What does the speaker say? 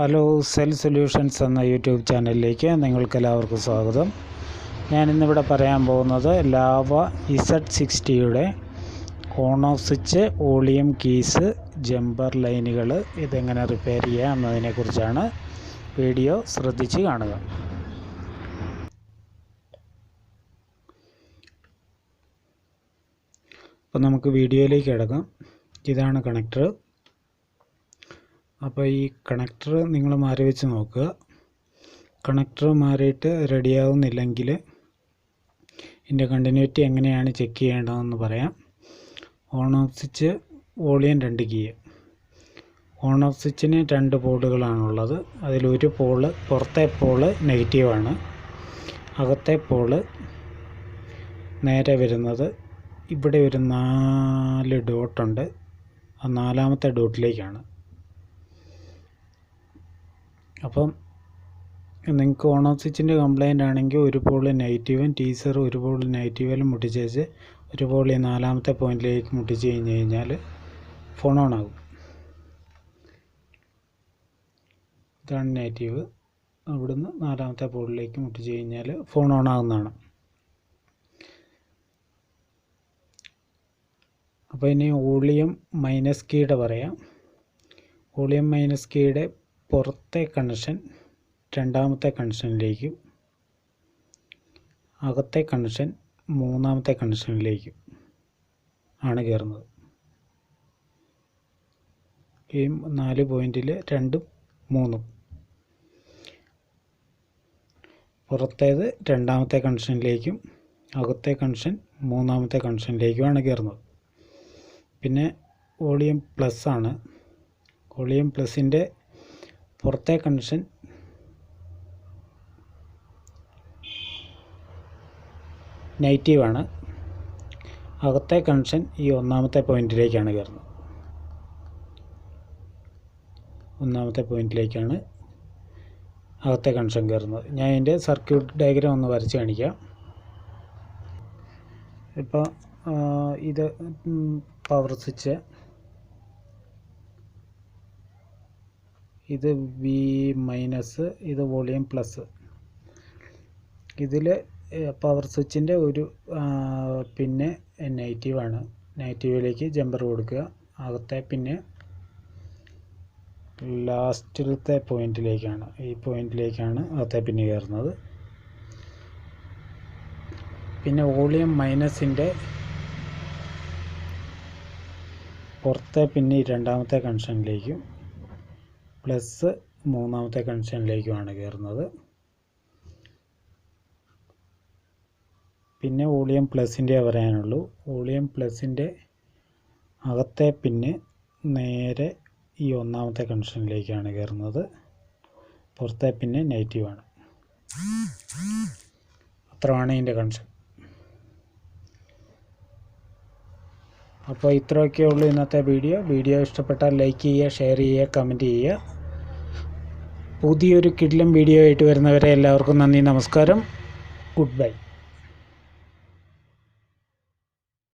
Hello cell solutions എന്ന YouTube ചാനലിലേക്ക് നിങ്ങൾക്കെല്ലാവർക്കും സ്വാഗതം. ഞാനിന്നിവിടെ പറയാൻ പോകുന്നത് ലാവ Z60യുടെ on off switch, volume keys, jumper ലൈനുകൾ ഇതെങ്ങനെ റിപ്പയർ ചെയ്യാം എന്നതിനെക്കുറിച്ചാണ്. വീഡിയോ ശ്രദ്ധിച്ച് കാണുക. അപ്പോൾ നമുക്ക് വീഡിയോയിലേക്ക് കിടക്കാം. ഇതാണ് കണക്ടർ. അപ്പോൾ ഈ കണക്ടർ നിങ്ങൾ മാറി വെച്ച് നോക്കുക. കണക്ടർ മാറിയിട്ട് റെഡിയാവുന്നില്ലെങ്കിൽ ഇതിൻ്റെ കണ്ടിന്യൂറ്റി എങ്ങനെയാണ് ചെക്ക് ചെയ്യേണ്ടതെന്ന് പറയാം. On off switch, volume 2 key. On off സ്വിച്ചിന് 2 പോളുകളാണുള്ളത്. അതിലൊരു പോള്, പുറത്തെ പോള് നെഗറ്റീവാണ്. അകത്തെ പോള് നേരെ വരുന്നത് ഇവിടെ ഒരു 4 ഡോട്ടുണ്ട്. ആ 4ാമത്തെ ഡോട്ടിലേക്കാണ്. അപ്പം നിങ്ങൾക്ക് ഓൺ ഓഫ് സ്വിച്ചിൻ്റെ കംപ്ലൈൻ്റ് ആണെങ്കിൽ ഒരു പോള് നെഗറ്റീവും ടീസർ ഒരു പോള് നെഗറ്റീവിലും മുട്ടിച്ചേച്ച് ഒരു പോള് 4ാമത്തെ പോയിന്റിലേക്ക് മുട്ടിച്ച് കഴിഞ്ഞാൽ ഫോൺ ഓൺ ആകും. ഇതാണ് നെഗറ്റീവ്. അവിടുന്ന് 4ാമത്തെ പോളിലേക്ക് മുട്ടിച്ച് കഴിഞ്ഞാൽ ഫോൺ ഓൺ ആകുന്നതാണ്. അപ്പോൾ ഇനി വോളിയം മൈനസ് കീയുടെ പറയാം. വോളിയം മൈനസ് കീയുടെ പുറത്തെ കണക്ഷൻ 2ാമത്തെ കണക്ഷനിലേക്കും അകത്തെ കണക്ഷൻ 3ാമത്തെ കണക്ഷനിലേക്കും ആണ് കയറുന്നത്. ഈ 4 പോയിന്റിൽ 2ഉം 3ഉം പുറത്തേത് 2ാമത്തെ കണക്ഷനിലേക്കും അകത്തെ കണക്ഷൻ 3ാമത്തെ കണക്ഷനിലേക്കുമാണ് കയറുന്നത്. പിന്നെ വോളിയം പ്ലസ് ആണ്. വോളിയം പ്ലസിൻ്റെ പുറത്തെ കണക്ഷൻ നെഗറ്റീവാണ്. അകത്തെ കണക്ഷൻ ഈ 1ാമത്തെ പോയിന്റിലേക്കാണ് കയറുന്നത്. 1ാമത്തെ പോയിന്റിലേക്കാണ് അകത്തെ കണക്ഷൻ കയറുന്നത്. ഞാൻ ഇതിൻ്റെ സർക്യൂട്ട് ഡയഗ്രാം ഒന്ന് വരച്ച് കാണിക്കാം. ഇപ്പോൾ ഇത് പവർ സ്വിച്ച്, ഇത് V മൈനസ്, ഇത് വോളിയം പ്ലസ്. ഇതിൽ പവർ സ്വിച്ചിൻ്റെ ഒരു പിന്നെ നെഗറ്റീവാണ്. നെഗറ്റീവിലേക്ക് ജമ്പർ കൊടുക്കുക. അകത്തെ പിന്നെ ലാസ്റ്റിലത്തെ പോയിന്റിലേക്കാണ്, ഈ പോയിന്റിലേക്കാണ് അകത്തെ പിന്നെ കയറുന്നത്. പിന്നെ വോളിയം മൈനസിൻ്റെ പുറത്തെ പിന്നെ 2ാമത്തെ കണക്ഷനിലേക്കും പ്ലസ് 3ാമത്തെ കണക്ഷനിലേക്കുമാണ് കയറുന്നത്. പിന്നെ വോളിയം പ്ലസിൻ്റെ പറയാനുള്ളൂ. വോളിയം പ്ലസിൻ്റെ അകത്തെ പിന്നെ നേരെ ഈ 1ാമത്തെ കണക്ഷനിലേക്കാണ് കയറുന്നത്. പുറത്തെ പിന്നെ നെഗറ്റീവാണ്. അത്രയാണ് ഇതിൻ്റെ കണക്ഷൻ. അപ്പോൾ ഇത്രയൊക്കെ ഉള്ളൂ ഇന്നത്തെ വീഡിയോ ഇഷ്ടപ്പെട്ടാൽ ലൈക്ക് ചെയ്യുക, ഷെയർ ചെയ്യുക, കമൻറ്റ് ചെയ്യുക. പുതിയൊരു കിടിലൻ വീഡിയോ ആയിട്ട് വരുന്നവരെ എല്ലാവർക്കും നന്ദി, നമസ്കാരം, ഗുഡ് ബൈ.